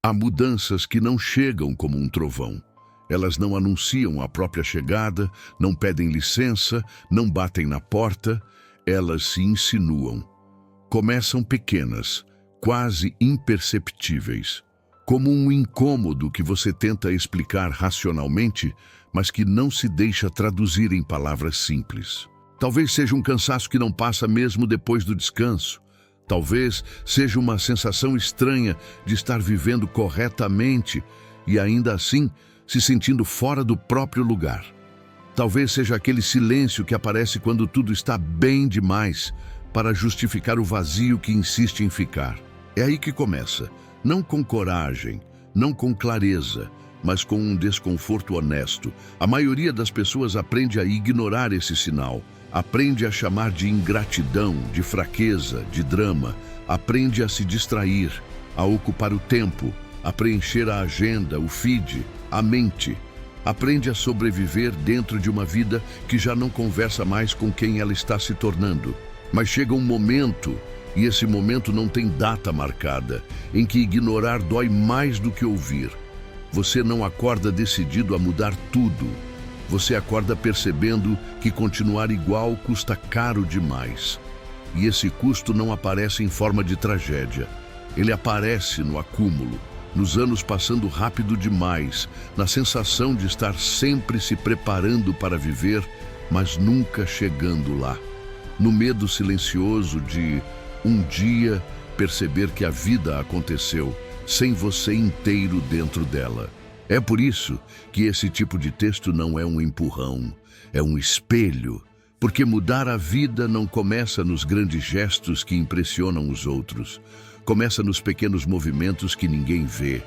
Há mudanças que não chegam como um trovão. Elas não anunciam a própria chegada, não pedem licença, não batem na porta, elas se insinuam. Começam pequenas, quase imperceptíveis, como um incômodo que você tenta explicar racionalmente, mas que não se deixa traduzir em palavras simples. Talvez seja um cansaço que não passa mesmo depois do descanso. Talvez seja uma sensação estranha de estar vivendo corretamente e ainda assim se sentindo fora do próprio lugar. Talvez seja aquele silêncio que aparece quando tudo está bem demais para justificar o vazio que insiste em ficar. É aí que começa, não com coragem, não com clareza, mas com um desconforto honesto. A maioria das pessoas aprende a ignorar esse sinal, aprende a chamar de ingratidão, de fraqueza, de drama, aprende a se distrair, a ocupar o tempo, a preencher a agenda, o feed, a mente. Aprende a sobreviver dentro de uma vida que já não conversa mais com quem ela está se tornando. Mas chega um momento, e esse momento não tem data marcada, em que ignorar dói mais do que ouvir. Você não acorda decidido a mudar tudo. Você acorda percebendo que continuar igual custa caro demais. E esse custo não aparece em forma de tragédia. Ele aparece no acúmulo, nos anos passando rápido demais, na sensação de estar sempre se preparando para viver, mas nunca chegando lá. No medo silencioso de, um dia, perceber que a vida aconteceu, sem você inteiro dentro dela. É por isso que esse tipo de texto não é um empurrão, é um espelho, porque mudar a vida não começa nos grandes gestos que impressionam os outros, começa nos pequenos movimentos que ninguém vê,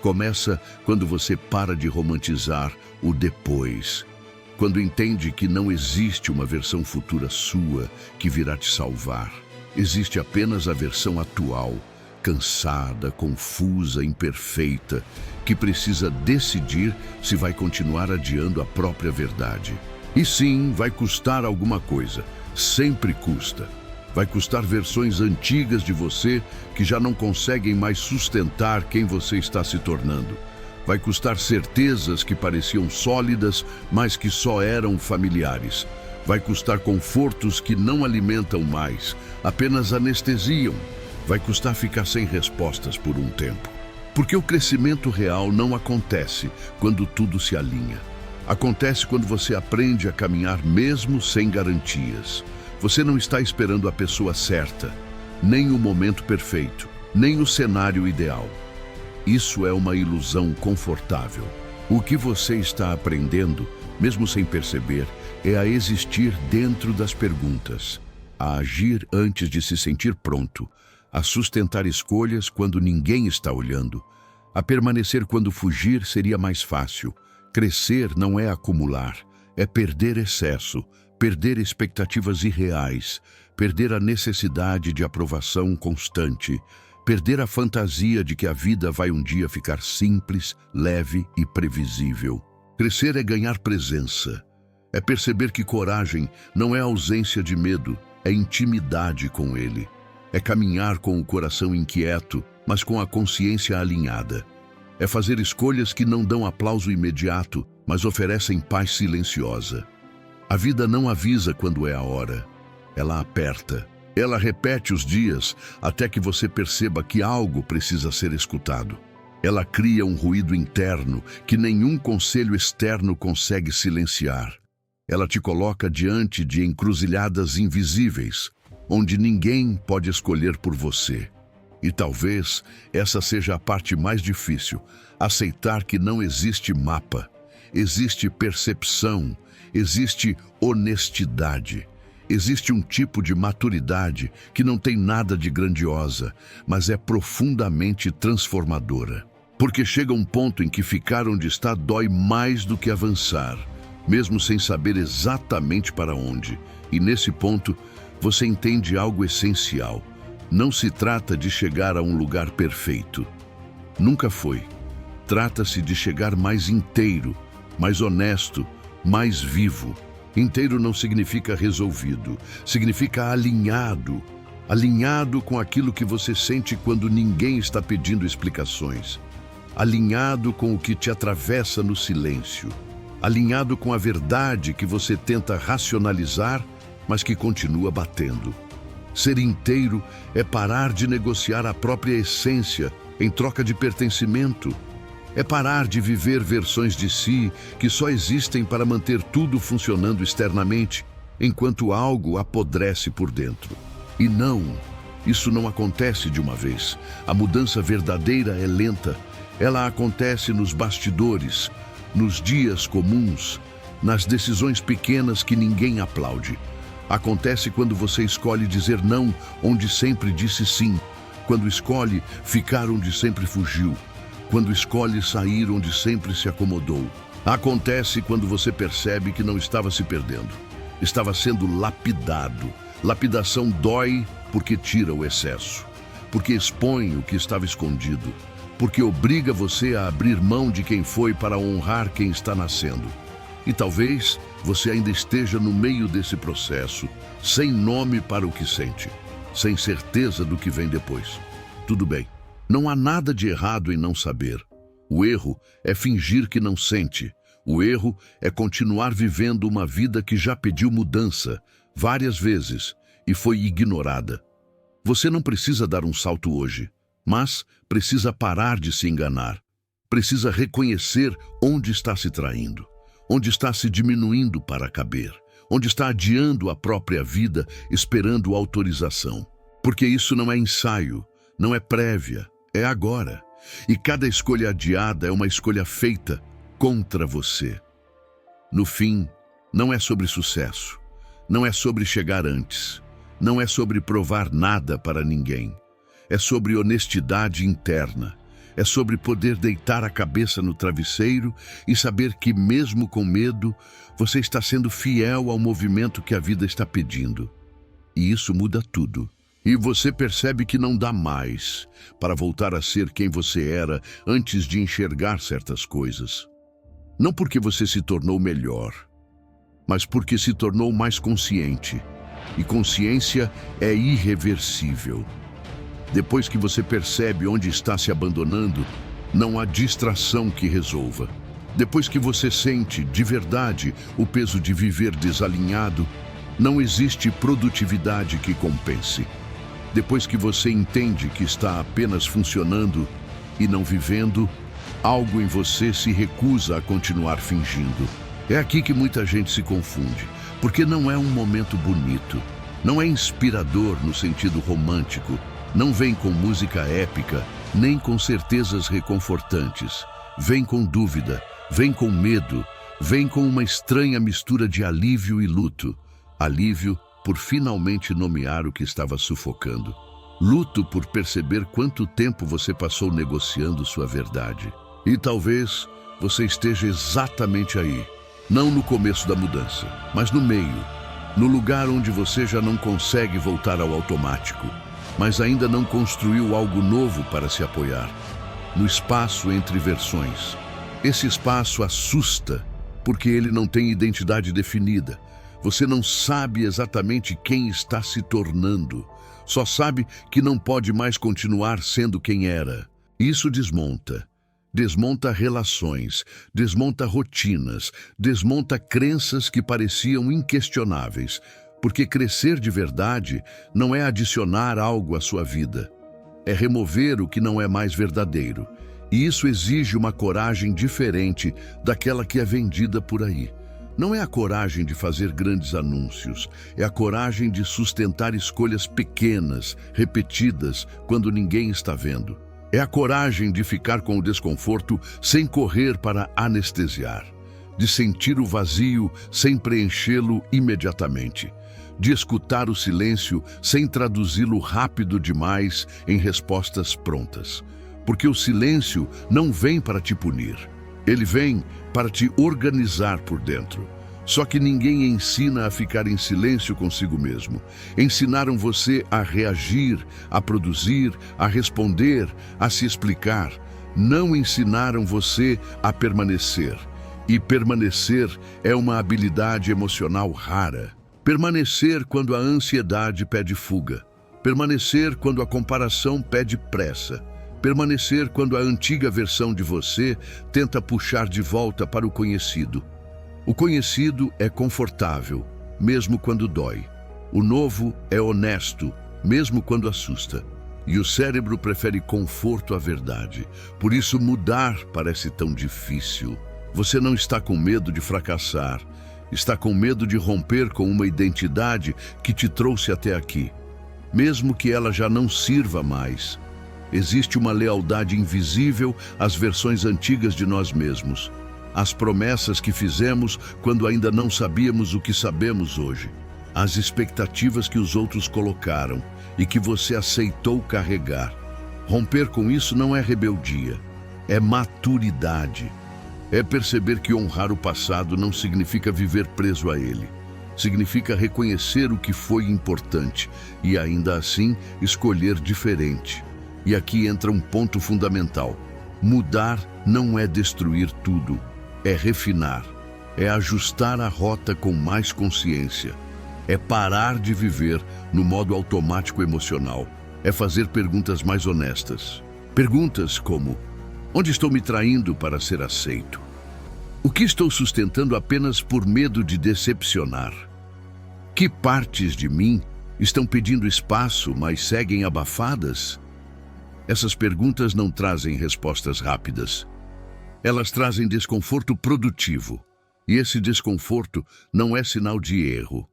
começa quando você para de romantizar o depois, quando entende que não existe uma versão futura sua que virá te salvar, existe apenas a versão atual, cansada, confusa, imperfeita, que precisa decidir se vai continuar adiando a própria verdade. E sim, vai custar alguma coisa, sempre custa. Vai custar versões antigas de você que já não conseguem mais sustentar quem você está se tornando. Vai custar certezas que pareciam sólidas, mas que só eram familiares. Vai custar confortos que não alimentam mais, apenas anestesiam. Vai custar ficar sem respostas por um tempo. Porque o crescimento real não acontece quando tudo se alinha. Acontece quando você aprende a caminhar mesmo sem garantias. Você não está esperando a pessoa certa, nem o momento perfeito, nem o cenário ideal. Isso é uma ilusão confortável. O que você está aprendendo, mesmo sem perceber, é a existir dentro das perguntas, a agir antes de se sentir pronto, a sustentar escolhas quando ninguém está olhando, a permanecer quando fugir seria mais fácil. Crescer não é acumular, é perder excesso, perder expectativas irreais, perder a necessidade de aprovação constante, perder a fantasia de que a vida vai um dia ficar simples, leve e previsível. Crescer é ganhar presença, é perceber que coragem não é ausência de medo, é intimidade com ele. É caminhar com o coração inquieto, mas com a consciência alinhada. É fazer escolhas que não dão aplauso imediato, mas oferecem paz silenciosa. A vida não avisa quando é a hora. Ela aperta. Ela repete os dias até que você perceba que algo precisa ser escutado. Ela cria um ruído interno que nenhum conselho externo consegue silenciar. Ela te coloca diante de encruzilhadas invisíveis, onde ninguém pode escolher por você. E talvez essa seja a parte mais difícil, aceitar que não existe mapa, existe percepção, existe honestidade, existe um tipo de maturidade que não tem nada de grandiosa, mas é profundamente transformadora. Porque chega um ponto em que ficar onde está dói mais do que avançar, mesmo sem saber exatamente para onde. E nesse ponto, você entende algo essencial. Não se trata de chegar a um lugar perfeito. Nunca foi. Trata-se de chegar mais inteiro, mais honesto, mais vivo. Inteiro não significa resolvido, significa alinhado. Alinhado com aquilo que você sente quando ninguém está pedindo explicações. alinhado com o que te atravessa no silêncio, alinhado com a verdade que você tenta racionalizar, mas que continua batendo. Ser inteiro é parar de negociar a própria essência em troca de pertencimento. É parar de viver versões de si que só existem para manter tudo funcionando externamente, enquanto algo apodrece por dentro. E não, isso não acontece de uma vez. A mudança verdadeira é lenta. Ela acontece nos bastidores, nos dias comuns, nas decisões pequenas que ninguém aplaude. Acontece quando você escolhe dizer não onde sempre disse sim, quando escolhe ficar onde sempre fugiu, quando escolhe sair onde sempre se acomodou. Acontece quando você percebe que não estava se perdendo, estava sendo lapidado. Lapidação dói porque tira o excesso, porque expõe o que estava escondido, porque obriga você a abrir mão de quem foi para honrar quem está nascendo. E talvez você ainda esteja no meio desse processo, sem nome para o que sente, sem certeza do que vem depois. Tudo bem, não há nada de errado em não saber. O erro é fingir que não sente. O erro é continuar vivendo uma vida que já pediu mudança várias vezes e foi ignorada. Você não precisa dar um salto hoje, mas precisa parar de se enganar. Precisa reconhecer onde está se traindo, onde está se diminuindo para caber, onde está adiando a própria vida esperando autorização. Porque isso não é ensaio, não é prévia, é agora. E cada escolha adiada é uma escolha feita contra você. No fim, não é sobre sucesso, não é sobre chegar antes, não é sobre provar nada para ninguém. É sobre honestidade interna. É sobre poder deitar a cabeça no travesseiro e saber que, mesmo com medo, você está sendo fiel ao movimento que a vida está pedindo. E isso muda tudo. E você percebe que não dá mais para voltar a ser quem você era antes de enxergar certas coisas. Não porque você se tornou melhor, mas porque se tornou mais consciente. E consciência é irreversível. Depois que você percebe onde está se abandonando, não há distração que resolva. Depois que você sente, de verdade, o peso de viver desalinhado, não existe produtividade que compense. Depois que você entende que está apenas funcionando e não vivendo, algo em você se recusa a continuar fingindo. É aqui que muita gente se confunde, porque não é um momento bonito, não é inspirador no sentido romântico, não vem com música épica, nem com certezas reconfortantes. Vem com dúvida, vem com medo, vem com uma estranha mistura de alívio e luto. Alívio por finalmente nomear o que estava sufocando. Luto por perceber quanto tempo você passou negociando sua verdade. E talvez você esteja exatamente aí, não no começo da mudança, mas no meio, no lugar onde você já não consegue voltar ao automático, mas ainda não construiu algo novo para se apoiar. No espaço entre versões. Esse espaço assusta, porque ele não tem identidade definida. Você não sabe exatamente quem está se tornando. Só sabe que não pode mais continuar sendo quem era. Isso desmonta. Desmonta relações, desmonta rotinas, desmonta crenças que pareciam inquestionáveis. Porque crescer de verdade não é adicionar algo à sua vida. É remover o que não é mais verdadeiro. E isso exige uma coragem diferente daquela que é vendida por aí. Não é a coragem de fazer grandes anúncios. É a coragem de sustentar escolhas pequenas, repetidas, quando ninguém está vendo. É a coragem de ficar com o desconforto sem correr para anestesiar. De sentir o vazio sem preenchê-lo imediatamente. De escutar o silêncio sem traduzi-lo rápido demais em respostas prontas. Porque o silêncio não vem para te punir. Ele vem para te organizar por dentro. Só que ninguém ensina a ficar em silêncio consigo mesmo. Ensinaram você a reagir, a produzir, a responder, a se explicar. Não ensinaram você a permanecer. E permanecer é uma habilidade emocional rara. Permanecer quando a ansiedade pede fuga. Permanecer quando a comparação pede pressa. Permanecer quando a antiga versão de você tenta puxar de volta para o conhecido. O conhecido é confortável, mesmo quando dói. O novo é honesto, mesmo quando assusta. E o cérebro prefere conforto à verdade. Por isso mudar parece tão difícil. Você não está com medo de fracassar. Está com medo de romper com uma identidade que te trouxe até aqui. Mesmo que ela já não sirva mais. Existe uma lealdade invisível às versões antigas de nós mesmos. Às promessas que fizemos quando ainda não sabíamos o que sabemos hoje. Às expectativas que os outros colocaram e que você aceitou carregar. Romper com isso não é rebeldia, é maturidade. É perceber que honrar o passado não significa viver preso a ele. Significa reconhecer o que foi importante e, ainda assim, escolher diferente. E aqui entra um ponto fundamental. Mudar não é destruir tudo, é refinar, é ajustar a rota com mais consciência. É parar de viver no modo automático emocional. É fazer perguntas mais honestas. Perguntas como: onde estou me traindo para ser aceito? O que estou sustentando apenas por medo de decepcionar? Que partes de mim estão pedindo espaço, mas seguem abafadas? Essas perguntas não trazem respostas rápidas. Elas trazem desconforto produtivo. E esse desconforto não é sinal de erro.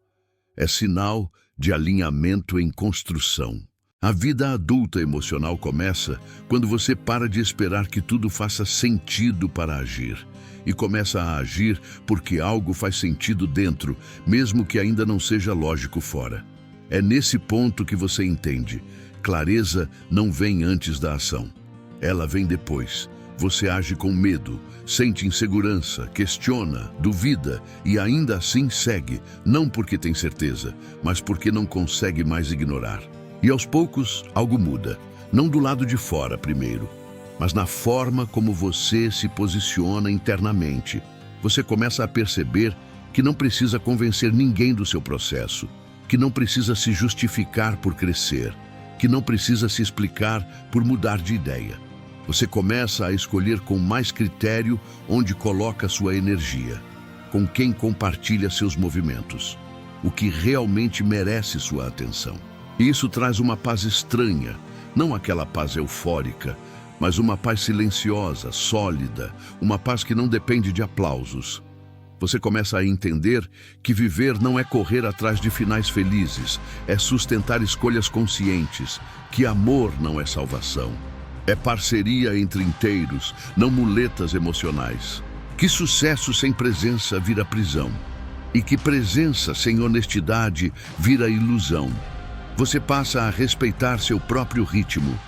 É sinal de alinhamento em construção. A vida adulta emocional começa quando você para de esperar que tudo faça sentido para agir e começa a agir porque algo faz sentido dentro, mesmo que ainda não seja lógico fora. É nesse ponto que você entende: clareza não vem antes da ação. Ela vem depois. Você age com medo, sente insegurança, questiona, duvida e ainda assim segue, não porque tem certeza, mas porque não consegue mais ignorar. E aos poucos, algo muda. Não do lado de fora primeiro, mas na forma como você se posiciona internamente. Você começa a perceber que não precisa convencer ninguém do seu processo, que não precisa se justificar por crescer, que não precisa se explicar por mudar de ideia. Você começa a escolher com mais critério onde coloca sua energia, com quem compartilha seus movimentos, o que realmente merece sua atenção. E isso traz uma paz estranha, não aquela paz eufórica, mas uma paz silenciosa, sólida, uma paz que não depende de aplausos. Você começa a entender que viver não é correr atrás de finais felizes, é sustentar escolhas conscientes, que amor não é salvação. É parceria entre inteiros, não muletas emocionais. Que sucesso sem presença vira prisão. E que presença sem honestidade vira ilusão. Você passa a respeitar seu próprio ritmo.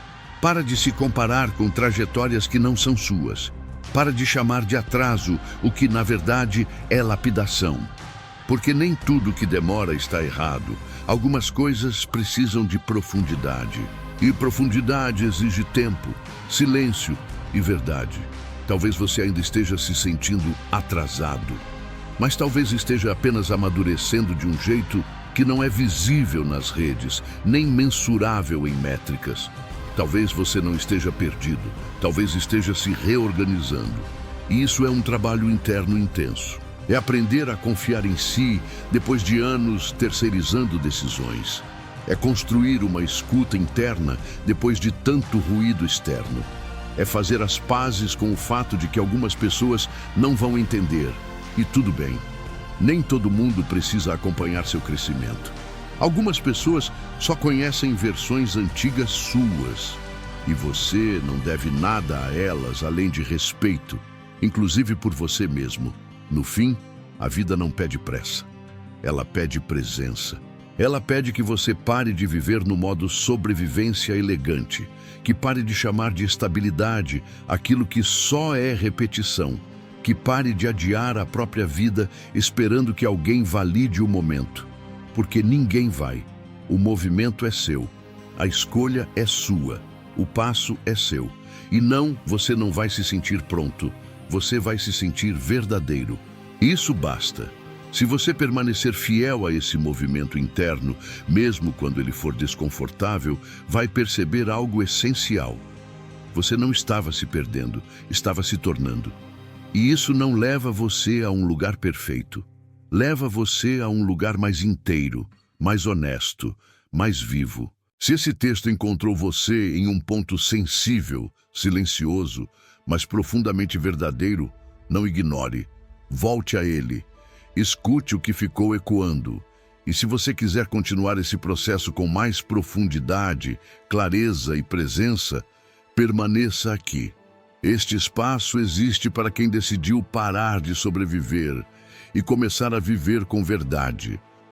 Para de se comparar com trajetórias que não são suas. Para de chamar de atraso o que na verdade é lapidação. Porque nem tudo que demora está errado. Algumas coisas precisam de profundidade. E profundidade exige tempo, silêncio e verdade. Talvez você ainda esteja se sentindo atrasado, mas talvez esteja apenas amadurecendo de um jeito que não é visível nas redes, nem mensurável em métricas. Talvez você não esteja perdido, talvez esteja se reorganizando. E isso é um trabalho interno intenso. É aprender a confiar em si depois de anos terceirizando decisões. É construir uma escuta interna depois de tanto ruído externo. É fazer as pazes com o fato de que algumas pessoas não vão entender. E tudo bem. Nem todo mundo precisa acompanhar seu crescimento. Algumas pessoas só conhecem versões antigas suas. E você não deve nada a elas além de respeito, inclusive por você mesmo. No fim, a vida não pede pressa. Ela pede presença. Ela pede que você pare de viver no modo sobrevivência elegante, que pare de chamar de estabilidade aquilo que só é repetição, que pare de adiar a própria vida esperando que alguém valide o momento. Porque ninguém vai. O movimento é seu, a escolha é sua, o passo é seu. E não, você não vai se sentir pronto, você vai se sentir verdadeiro. Isso basta. Se você permanecer fiel a esse movimento interno, mesmo quando ele for desconfortável, vai perceber algo essencial. Você não estava se perdendo, estava se tornando. E isso não leva você a um lugar perfeito. Leva você a um lugar mais inteiro, mais honesto, mais vivo. Se esse texto encontrou você em um ponto sensível, silencioso, mas profundamente verdadeiro, não ignore. Volte a ele. Escute o que ficou ecoando. E se você quiser continuar esse processo com mais profundidade, clareza e presença, permaneça aqui. Este espaço existe para quem decidiu parar de sobreviver e começar a viver com verdade.